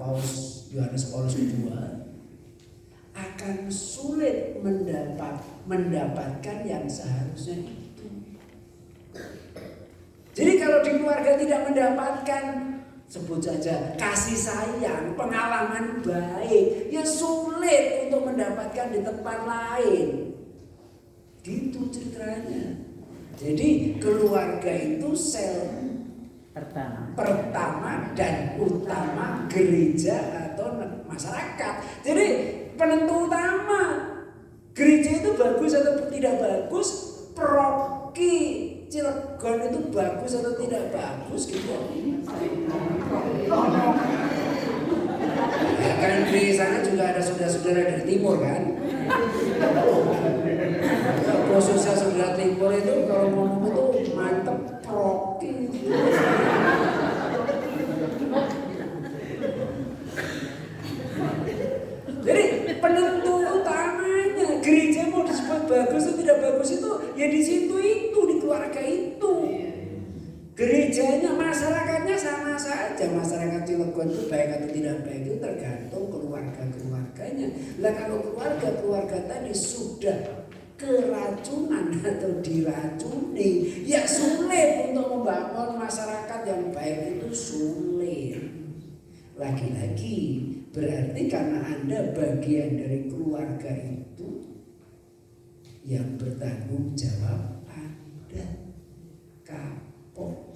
Paus Yohanes Paulus II, akan sulit mendapatkan yang seharusnya itu. Jadi kalau di keluarga tidak mendapatkan, sebut saja kasih sayang, pengalaman baik, ya sulit untuk mendapatkan di tempat lain. Gitu ceritanya. Jadi keluarga itu sel pertama dan utama gereja atau masyarakat. Jadi penentu utama gereja itu bagus atau tidak bagus, Proki Cilegon itu bagus atau tidak bagus gitu. Ya kan di sana juga ada saudara-saudara dari timur kan. Khususnya saudara timur itu kalau ngomong itu mantep Proki. Jadi penentu utamanya gereja mau disebut bagus atau tidak bagus itu ya di situ itu di keluarga itu. Gerejanya, masyarakatnya sama saja. Masyarakat Cilegon itu baik atau tidak baik itu tergantung keluarga-keluarganya. Lah kalau keluarga tadi sudah keracunan atau diracuni, ya sulit untuk membangun masyarakat yang baik itu sulit. Lagi-lagi berarti karena Anda bagian dari keluarga itu, yang bertanggung jawab Anda. Kapok.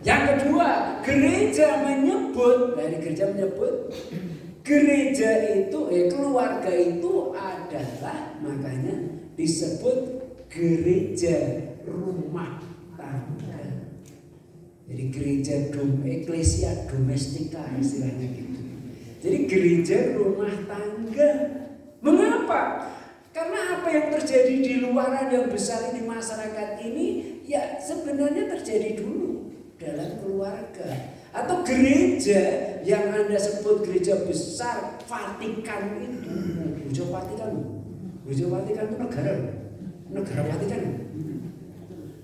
Yang kedua, gereja menyebut, gereja itu, keluarga itu adalah, makanya disebut gereja rumah tangga. Jadi gereja eklesia domestika istilahnya gitu. Jadi gereja rumah tangga. Mengapa? Karena apa yang terjadi di luaran yang besar ini masyarakat ini ya sebenarnya terjadi dulu dalam keluarga. Atau gereja yang Anda sebut gereja besar Vatikan itu, Gereja Vatikan itu negara Vatikan.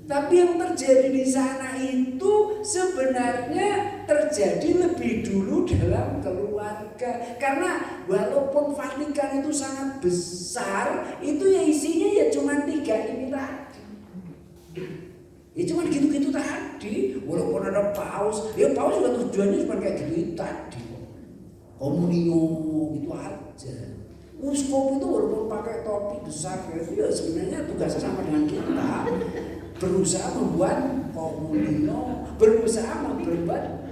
Tapi yang terjadi di sana itu sebenarnya terjadi lebih dulu dalam keluarga. Karena walaupun Vatikan itu sangat besar, itu ya isinya ya cuma 3 ini tadi. Ya cuma gitu-gitu tadi. Walaupun ada paus, ya paus juga tujuannya cuma kayak gitu tadi. Komunio gitu aja. Uskup itu walaupun pakai topi besar itu ya sebenarnya tugasnya sama dengan kita. Berusaha membuat komunio, berusaha membuat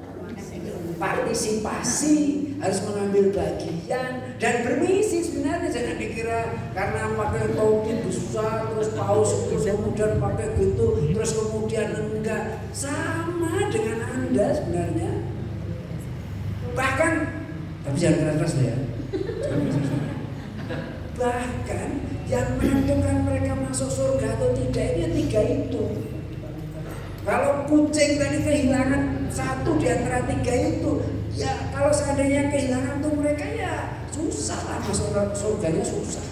partisipasi, harus mengambil bagian dan bermisi sebenarnya. Jangan dikira karena pakai topi besar terus paus kemudian pakai gitu terus kemudian enggak. Sama dengan Anda sebenarnya. Bahkan, tapi jangan keras-keras ya. Bahkan yang menentukan mereka masuk surga atau tidak ini 3 itu. Kalau kucing tadi kehilangan 1 di antara 3 itu, ya kalau seandainya kehilangan tuh mereka ya susah lah masuk surganya, susah.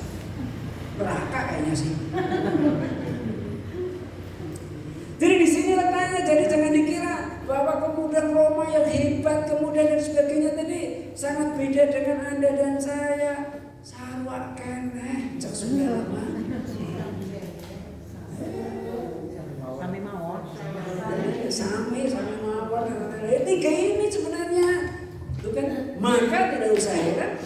Neraka kayaknya sih. Jadi di sini letaknya. Jadi jangan dikira bahwa kemudian Roma yang hebat kemudian dan sebagainya tadi sangat beda dengan Anda dan saya. Sarwa keneh, cek sudah lama. Sami mawon. 3 ini sebenarnya, itu kan. Maka tidak usah heran,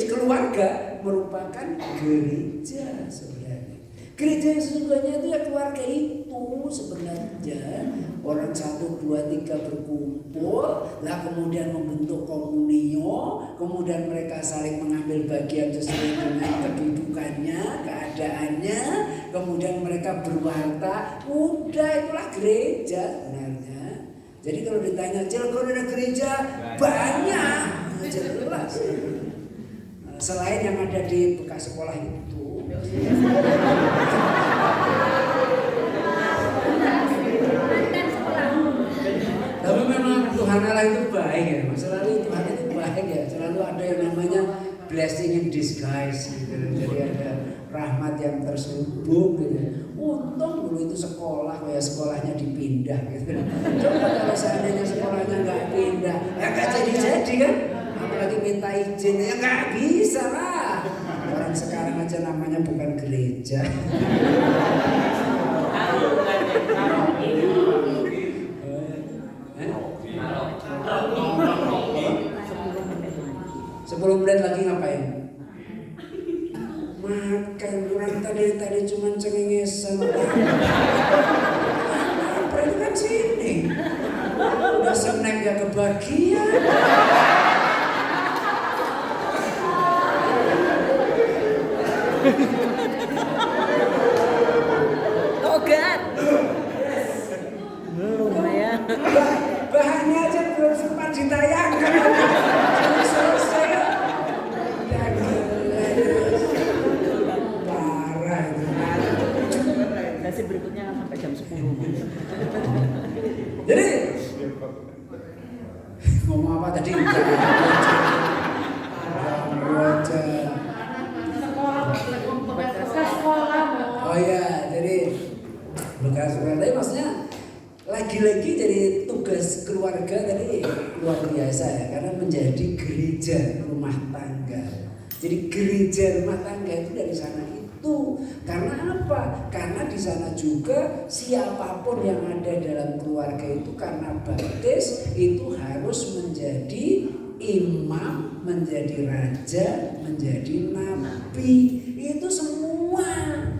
keluarga merupakan gereja sebenarnya. Gereja yang sesungguhnya itu ya keluarga itu sebenarnya. Orang 1, 2, 3 berkumpul, lah kemudian membentuk komunio, kemudian mereka saling mengambil bagian sesuai dengan kedudukannya, keadaannya, kemudian mereka berwarta. Udah, itulah gereja sebenarnya. Jadi kalau ditanya Cilegon ada gereja banyak, jelas. Selain yang ada di bekas sekolah itu. Tapi memang Tuhan Allah itu baik ya. Selalu Tuhan itu baik ya. Selalu ada yang namanya blessing in disguise gitu. Jadi ada rahmat yang terselubung gitu. Untung dulu itu sekolah, kayak sekolahnya dipindah pindah gitu. Coba kalau seandainya sekolahnya nggak pindah, ya nggak jadi kan? Apalagi minta izin, ya nggak bisa lah. Orang sekarang aja namanya bukan gereja. Sepuluh menit lagi ngapain? Makan. Orang tadi cuma cengengesan. Apa itu kan sini? Udah snack gak kebagian. Oh God. Belum ya. Bahannya aja belum sempat ditayangkan. Selesai. Parah itu. Sesi berikutnya sampai jam 10. Jadi ngomong apa tadi? Oh ya, jadi bekas tadi maksudnya lagi-lagi jadi tugas keluarga tadi luar biasa ya, karena menjadi gereja rumah tangga. Jadi gereja rumah tangga itu dari sana itu karena apa? Karena di sana juga siapapun yang ada dalam keluarga itu karena baptis itu harus menjadi imam, menjadi raja, menjadi nabi. Itu semua.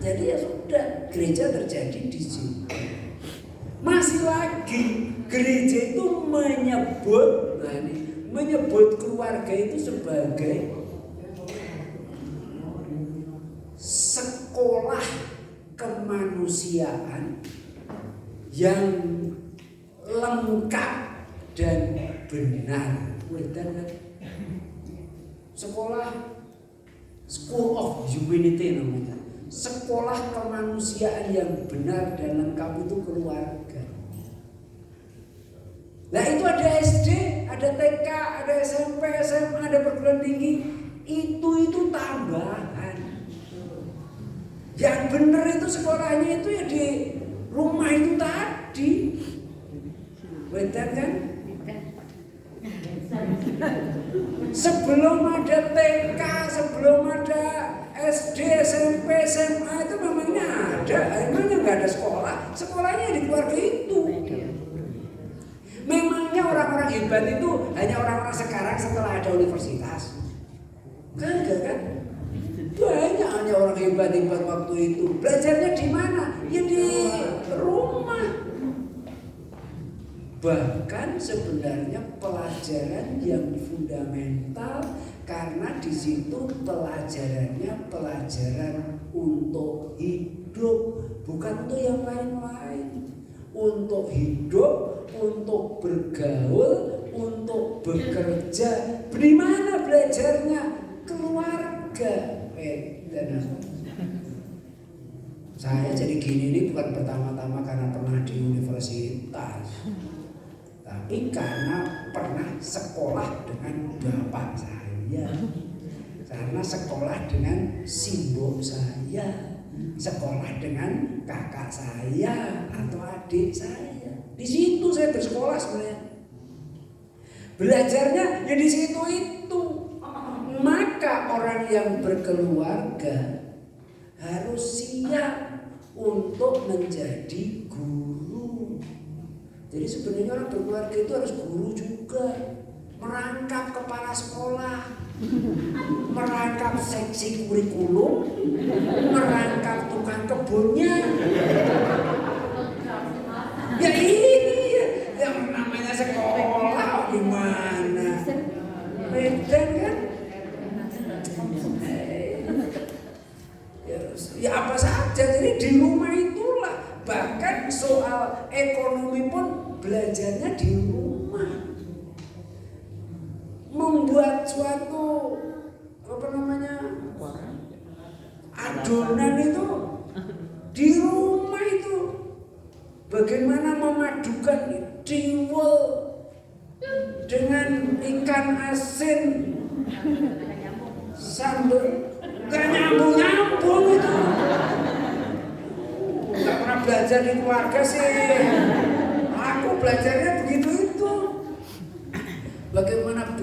Jadi ya sudah, gereja terjadi di situ. Masih lagi gereja itu menyebut keluarga itu sebagai sekolah kemanusiaan yang lengkap dan benar. Sekolah School of Humanity namanya. Sekolah kemanusiaan yang benar dan lengkap itu keluarga. Nah itu ada SD, ada TK, ada SMP, SMA, ada perguruan tinggi. Itu tambahan. Yang benar itu sekolahnya itu ya di rumah itu tadi. Betul kan? Sebelum ada TK, sebelum ada SD, SMP, SMA itu memangnya ada. Memangnya nggak ada sekolah. Sekolahnya di keluarga itu. Memangnya orang-orang hebat itu hanya orang-orang sekarang setelah ada universitas. Enggak kan? Banyak hanya orang hebat-hebat waktu itu. Belajarnya di mana? Ya di rumah. Bahkan sebenarnya pelajaran yang fundamental karena di situ pelajarannya pelajaran untuk hidup, bukan untuk yang lain-lain. Untuk hidup, untuk bergaul, untuk bekerja. Di mana belajarnya? Keluarga. Saya jadi gini ini bukan pertama-tama karena pernah di universitas, tapi karena pernah sekolah dengan bapak saya, karena sekolah dengan simbol saya, sekolah dengan kakak saya atau adik saya. Di situ saya bersekolah sebenarnya. Belajarnya ya di situ itu. Maka orang yang berkeluarga harus siap untuk menjadi guru. Jadi sebenarnya orang berkeluarga itu harus guru juga. Merangkap kepala sekolah, merangkap seksi kurikulum, merangkap tukang kebunnya. Ya ini yang namanya sekolah gimana? Beda kan? Ya apa saja, jadi di rumah itulah. Bahkan soal ekonomi pun belajarnya di rumah. Membuat suatu adonan itu di rumah itu. Bagaimana memadukan tiwul dengan ikan asin sambal. Gak nyambung itu. Gak pernah belajar di keluarga sih.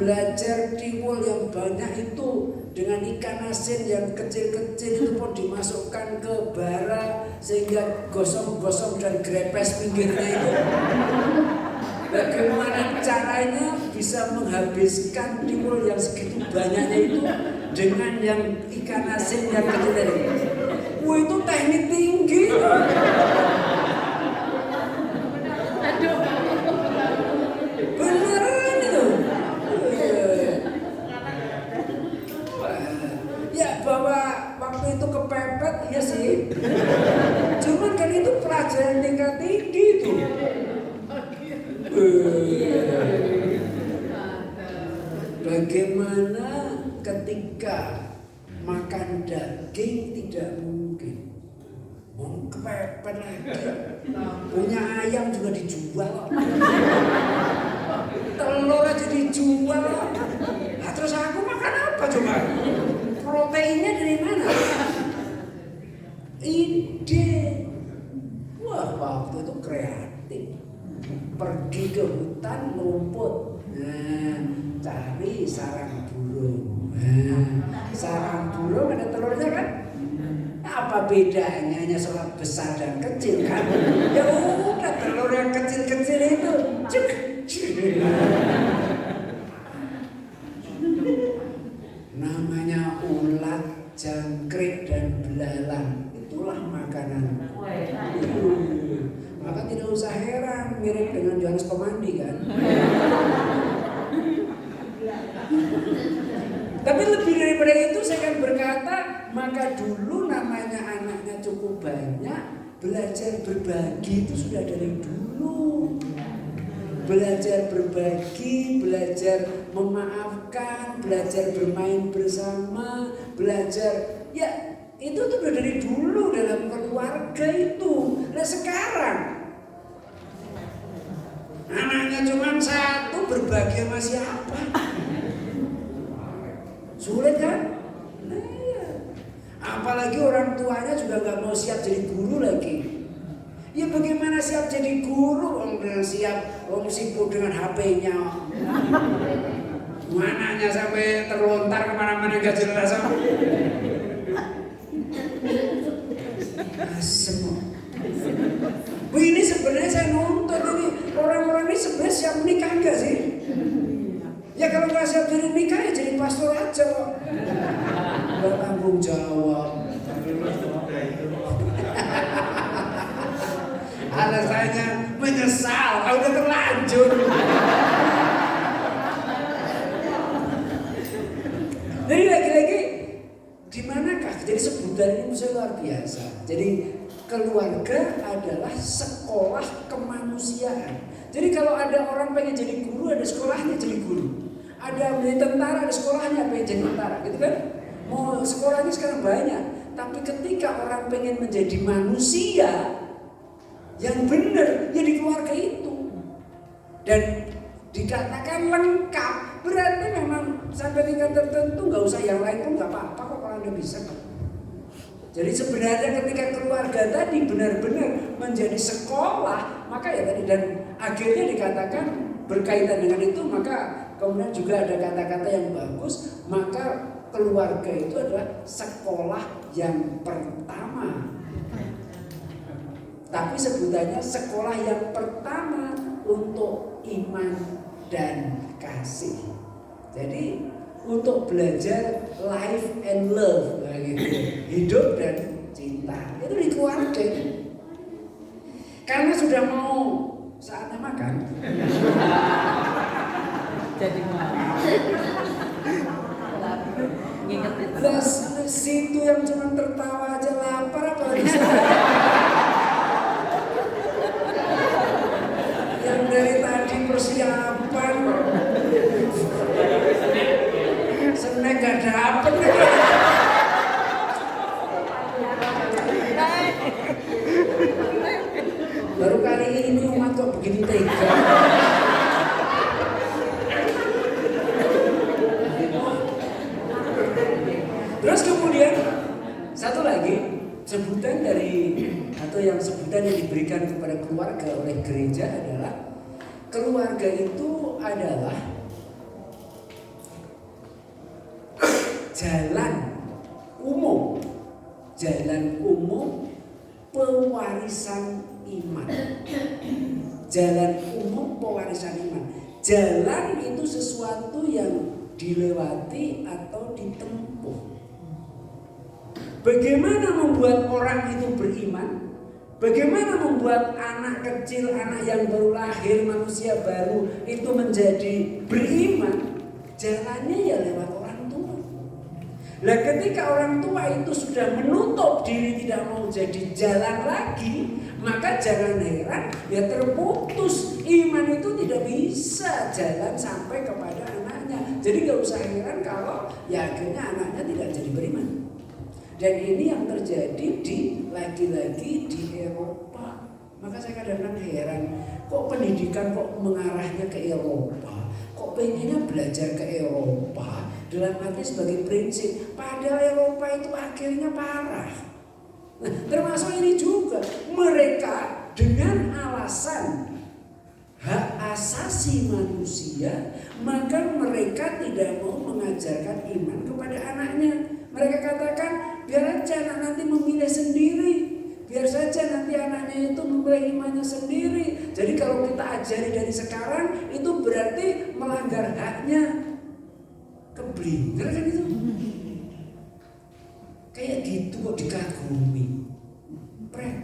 belajar tiwul yang banyak itu dengan ikan asin yang kecil-kecil itu pun dimasukkan ke bara sehingga gosong-gosong dan grepes pinggirnya itu. Bagaimana caranya bisa menghabiskan tiwul yang segitu banyaknya itu dengan yang ikan asin yang kecil tadi? Wah, itu teknik tinggi. Beneran itu. Ya bahwa waktu itu kepepet ya sih. Cuman kan itu pelajaran tingkat tinggi itu. Bagaimana ketika makan daging tidak mungkin. Kepepet lagi. Punya ayam juga dijual. Telur aja dijual. Nah, terus aku makan apa coba? Proteinnya dari mana? Ide. Wah, waktu itu kreatif. Pergi ke hutan rumput. Nah, cari sarang burung. Nah, sarang burung ada telurnya kan? Apa bedanya hanya soal besar dan kecil kan? Ya udah telur yang kecil-kecil itu cuk. Namanya ulat, jangkrik dan belalang. Itulah makanan. Maka tidak usah heran mirip dengan Johannes Pemandi kan? Tapi lebih daripada itu saya akan berkata, maka dulu namanya anaknya cukup banyak, belajar berbagi itu sudah dari dulu. Belajar berbagi, belajar memaafkan, belajar bermain bersama, belajar, ya itu tuh udah dari dulu dalam keluarga itu. Nah sekarang anaknya cuma satu, berbagi sama siapa? Sulit kan? Nah, iya. Apalagi orang tuanya juga nggak mau siap jadi guru lagi. Ya bagaimana siap jadi guru? Orang siap, orang sibuk dengan HP-nya. Mananya sampai terlontar kemana-mana nggak jelas. Semua. Ini sebenarnya saya nonton ini orang-orang ini sebenarnya siap menikah nggak sih? Ya kalau nggak siap jadi nikah ya jadi pastor aja kok. Nggak tanggung jawab. Alasannya menyesal, udah terlanjur. Jadi lagi-lagi di manakah? Jadi sebutan ini menurut saya luar biasa. Jadi keluarga adalah sekolah kemanusiaan. Jadi kalau ada orang pengen jadi guru, ada sekolahnya jadi guru. Ada menjadi tentara, ada sekolahnya pengen jadi tentara, gitu kan? Mau sekolahnya sekarang banyak. Tapi ketika orang pengen menjadi manusia yang benar, ya di keluarga itu. Dan dikatakan lengkap, berarti memang sampai tingkat tertentu nggak usah yang lain pun nggak apa-apa kok kalau Anda bisa. Jadi sebenarnya ketika keluarga tadi benar-benar menjadi sekolah, maka ya tadi dan akhirnya dikatakan berkaitan dengan itu, maka kemudian juga ada kata-kata yang bagus, maka keluarga itu adalah sekolah yang pertama. Tapi sebutannya sekolah yang pertama untuk iman dan kasih. Jadi untuk belajar life and love, gitu. Hidup dan cinta. Itu di keluarga. Karena sudah mau saatnya makan. Jadi Plus situ yang cuma tertawa aja lapar apalagi yang dari tadi persiapan snack gak dapet. Baru kali ini umat kok begitu tega. Terus kemudian satu lagi sebutan dari atau yang sebutan yang diberikan kepada keluarga oleh gereja adalah keluarga itu adalah jalan umum pewarisan iman. Jalan umum pewarisan iman. Jalan itu sesuatu yang dilewati atau ditempuh. Bagaimana membuat orang itu beriman? Bagaimana membuat anak kecil, anak yang baru lahir, manusia baru itu menjadi beriman? Jalannya ya lewat orang tua. Nah, ketika orang tua itu sudah menutup diri tidak mau jadi jalan lagi, maka jangan heran ya terputus. Iman itu tidak bisa jalan sampai kepada anaknya. Jadi gak usah heran kalau ya akhirnya anaknya tidak jadi beriman. Dan ini yang terjadi lagi-lagi di Eropa. Maka saya kadang-kadang heran, kok pendidikan kok mengarahnya ke Eropa, kok pengennya belajar ke Eropa dalam arti sebagai prinsip, padahal Eropa itu akhirnya parah. Nah, termasuk ini juga, mereka dengan alasan hak asasi manusia, maka mereka tidak mau mengajarkan iman kepada anaknya. Mereka katakan, biar aja anak nanti memilih sendiri. Biar saja nanti anaknya itu memilih imannya sendiri. Jadi kalau kita ajari dari sekarang, itu berarti melanggar haknya. Keblinger kan itu. Kayak gitu kok dikagumi. Pret.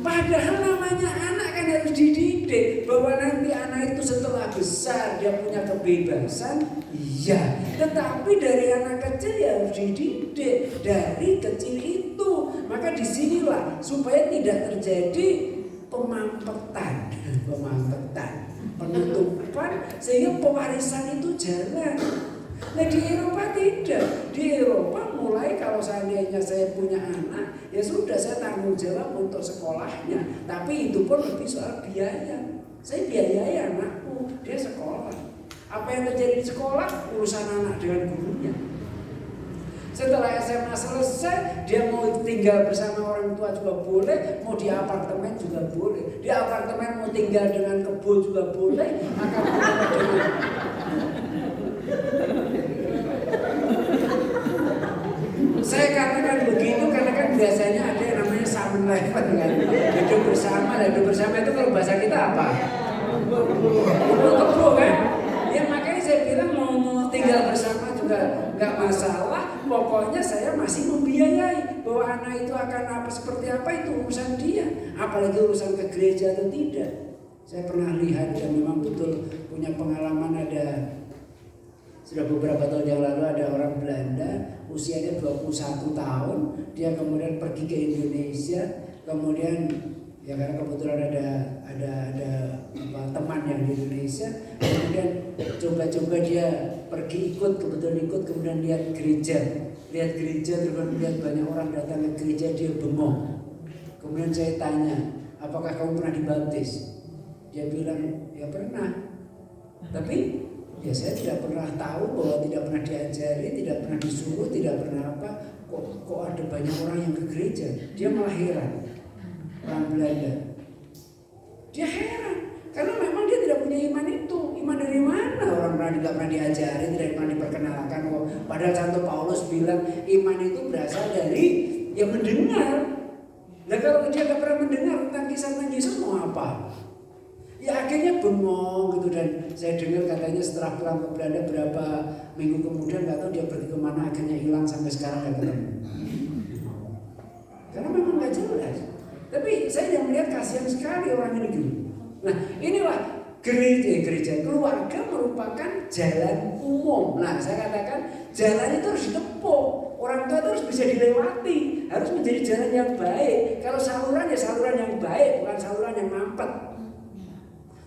Padahal namanya anak kan harus dididik, bahwa nanti anak itu setelah besar dia punya kebebasan, iya. Tetapi dari anak kecil ya harus dididik dari kecil itu. Maka disinilah supaya tidak terjadi pemampetan, penutupan, sehingga pewarisan itu jalan. Nah di Eropa tidak. Di Eropa mulai kalau seandainya saya punya anak, ya sudah saya tanggung jawab untuk sekolahnya. Tapi itu pun lebih soal biaya. Saya biayai anakku, dia sekolah. Apa yang terjadi di sekolah, urusan anak dengan gurunya. Setelah SMA selesai, dia mau tinggal bersama orang tua juga boleh, mau di apartemen juga boleh. Di apartemen mau tinggal dengan kebun juga boleh, akan dengan saya katakan begitu karena kan biasanya ada yang namanya Samen Level kan, hidup bersama. Hidup bersama itu kalau bahasa kita apa? Kebun kan? Ya makanya saya bilang mau tinggal bersama juga nggak masalah. Pokoknya saya masih membiayai bahwa anak itu akan apa seperti apa itu urusan dia. Apalagi urusan ke gereja atau tidak. Saya pernah lihat dan memang betul punya pengalaman, ada sudah beberapa tahun yang lalu ada orang Belanda usianya 21 tahun, dia kemudian pergi ke Indonesia, kemudian ya karena kebetulan ada teman yang di Indonesia, kemudian coba-coba dia pergi kebetulan ikut, kemudian lihat gereja terus lihat banyak orang datang ke gereja, dia bengong. Kemudian saya tanya, apakah kamu pernah dibaptis? Dia bilang ya pernah, tapi ya saya tidak pernah tahu, bahwa tidak pernah diajari, tidak pernah disuruh, tidak pernah apa. Kok ada banyak orang yang ke gereja? Dia malah heran. Orang Belanda, dia heran karena memang dia tidak punya iman itu. Iman dari mana? Orang tidak pernah diajari, tidak pernah diperkenalkan. Padahal Santo Paulus bilang iman itu berasal dari yang mendengar. Nah kalau dia tidak pernah mendengar tentang kisah Yesus mau apa? Ya akhirnya bengong gitu. Dan saya dengar katanya setelah pulang ke Belanda berapa minggu kemudian nggak tahu dia pergi kemana, akhirnya hilang sampai sekarang nggak ketemu. Karena memang nggak jelas. Tapi saya yang melihat kasihan sekali orang ini gitu. Nah inilah gereja keluarga merupakan jalan umum. Nah saya katakan jalan itu harus ditempuh. Orang tua itu harus bisa dilewati, harus menjadi jalan yang baik. Kalau saluran ya saluran yang baik, bukan saluran yang mampet.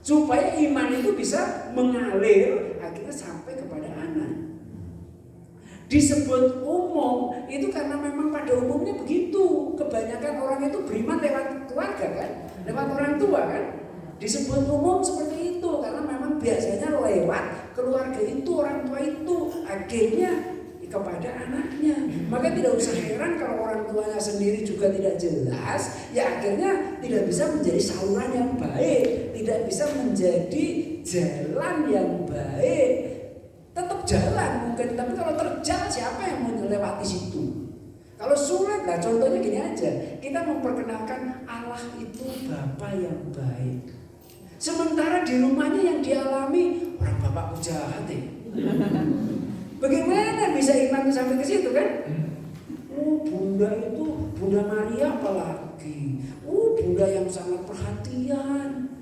Supaya iman itu bisa mengalir akhirnya sampai kepada anak. Disebut umum itu karena memang pada umumnya begitu. Kebanyakan orang itu beriman lewat keluarga kan, lewat orang tua kan. Disebut umum seperti itu karena memang biasanya lewat keluarga itu, orang tua itu. Akhirnya kepada anaknya. Maka tidak usah heran kalau orang tuanya sendiri juga tidak jelas, ya akhirnya tidak bisa menjadi saluran yang baik, tidak bisa menjadi jalan yang baik. Tetap jalan mungkin, tapi kalau terjal siapa yang mau melewati situ? Kalau sulit lah, contohnya gini aja, kita memperkenalkan Allah itu Bapa yang baik. Sementara di rumahnya yang dialami orang bapakku jahat ya. Bagaimana bisa iman sampai ke situ kan? Oh bunda itu, Bunda Maria apalagi. Oh bunda yang sangat perhatian.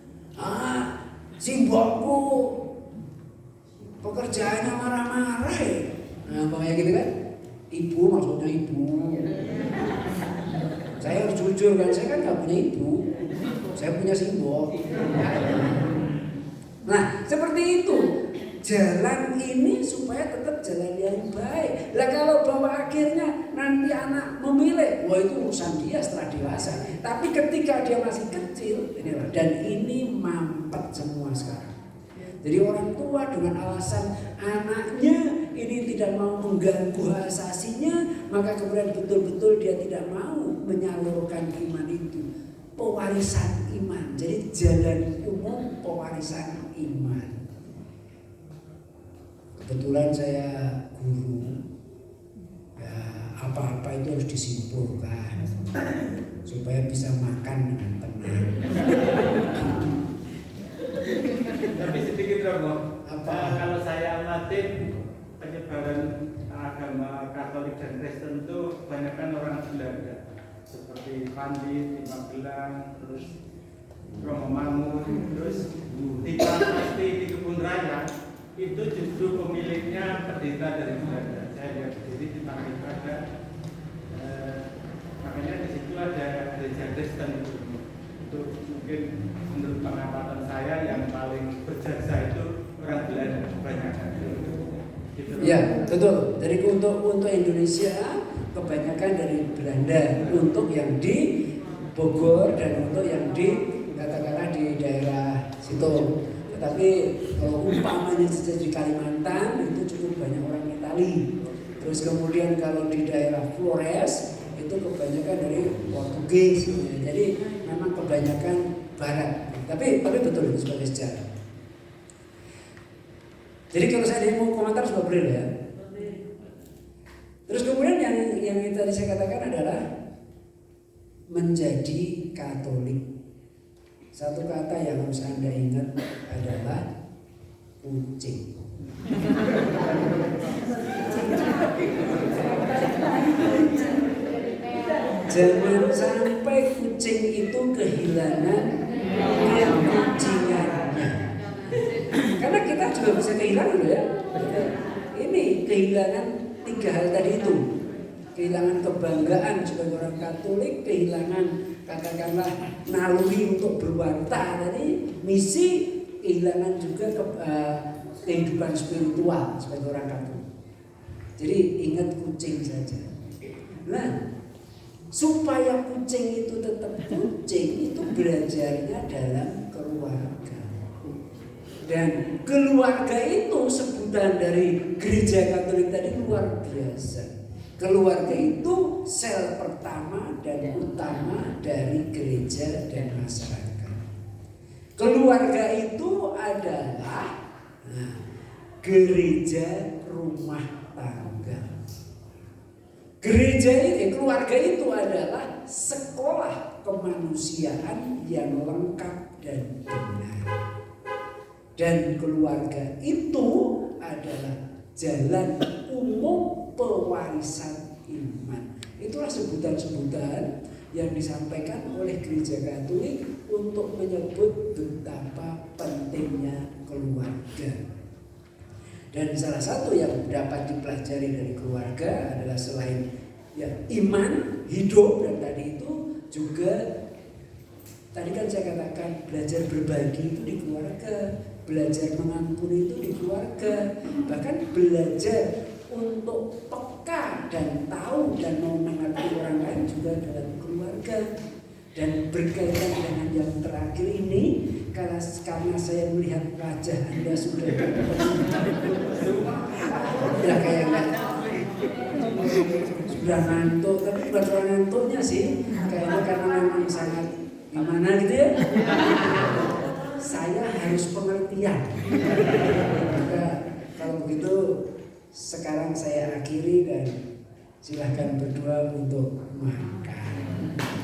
Simbokku pekerjaannya marah-marah ya. Nah pokoknya gitu kan. Ibu maksudnya ibu. Saya harus jujur kan, saya kan gak punya ibu. Saya punya simbok. Nah seperti itu. Jalan ini supaya tetap jalan yang baik. Lah kalau bahwa akhirnya nanti anak memilih, wah itu urusan dia setelah dewasa. Tapi ketika dia masih kecil, inilah, dan ini mampet semua sekarang. Jadi orang tua dengan alasan anaknya ini tidak mau mengganggu hak asasinya, maka kemudian betul-betul dia tidak mau menyalurkan iman itu. Pewarisan iman. Jadi jalan umum pewarisan iman. Kebetulan saya guru, ya apa-apa itu harus disimpulkan supaya bisa makan dengan tenang. Tapi sedikit Romo, Apa? kalau saya amatin penyebaran agama Katolik dan Kristen itu kebanyakan orang Belanda, seperti Pandi di Magelang, terus Romo Mangun, terus di Prasasti di Kebun Raya. Itu justru pemiliknya pendeta dari Belanda. Saya lihat sendiri di Magelang ada, makanya di situ ada gereja Kristen itu mungkin menurut pengamatan saya yang paling berjasa itu orang Belanda kebanyakan. Gitu. Ya betul. Jadi untuk Indonesia kebanyakan dari Belanda, untuk yang di Bogor dan untuk yang di katakanlah di daerah situ. Tetapi kalau umpamanya saja di Kalimantan itu cukup banyak orang Itali. Terus kemudian kalau di daerah Flores itu kebanyakan dari Portugis. Jadi memang kebanyakan Barat. Tapi betul itu sebagai sejarah. Jadi kalau saya mau komentar sudah boleh ya. Terus kemudian yang tadi saya katakan adalah menjadi Katolik. Satu kata yang harus Anda ingat adalah kucing. Jangan sampai kucing itu kehilangan kucingannya. Karena kita juga bisa kehilangan ya. Ini kehilangan 3 hal tadi itu. Kehilangan kebanggaan sebagai orang Katolik, kehilangan katakanlah naluri untuk berwarta tadi, misi, kehilangan juga kehidupan spiritual sebagai orang Katolik. Jadi ingat kucing saja. Nah, supaya kucing itu tetap kucing, itu belajarnya dalam keluarga. Dan keluarga itu sebutan dari gereja Katolik tadi luar biasa. Keluarga itu sel pertama dan utama dari gereja dan masyarakat. Keluarga itu adalah gereja rumah tangga. Keluarga itu adalah sekolah kemanusiaan yang lengkap dan benar. Dan keluarga itu adalah jalan umum pewarisan iman. Itulah sebutan-sebutan yang disampaikan oleh gereja Katolik untuk menyebut betapa pentingnya keluarga. Dan salah satu yang dapat dipelajari dari keluarga adalah selain iman, hidup, dan tadi itu juga tadi kan saya katakan belajar berbagi itu di keluarga, belajar mengampuni itu di keluarga, bahkan belajar untuk peka dan tahu dan mau mengerti orang lain juga dalam keluarga. Dan berkaitan dengan yang terakhir ini, karena saya melihat wajah Anda sudah kayak Sudah ngantuk, tapi bukan soal ngantuknya sih, kayaknya karena memang sangat gimana gitu ya. Saya harus pengertian. Maka kalau begitu sekarang saya akhiri dan silahkan berdoa untuk makan.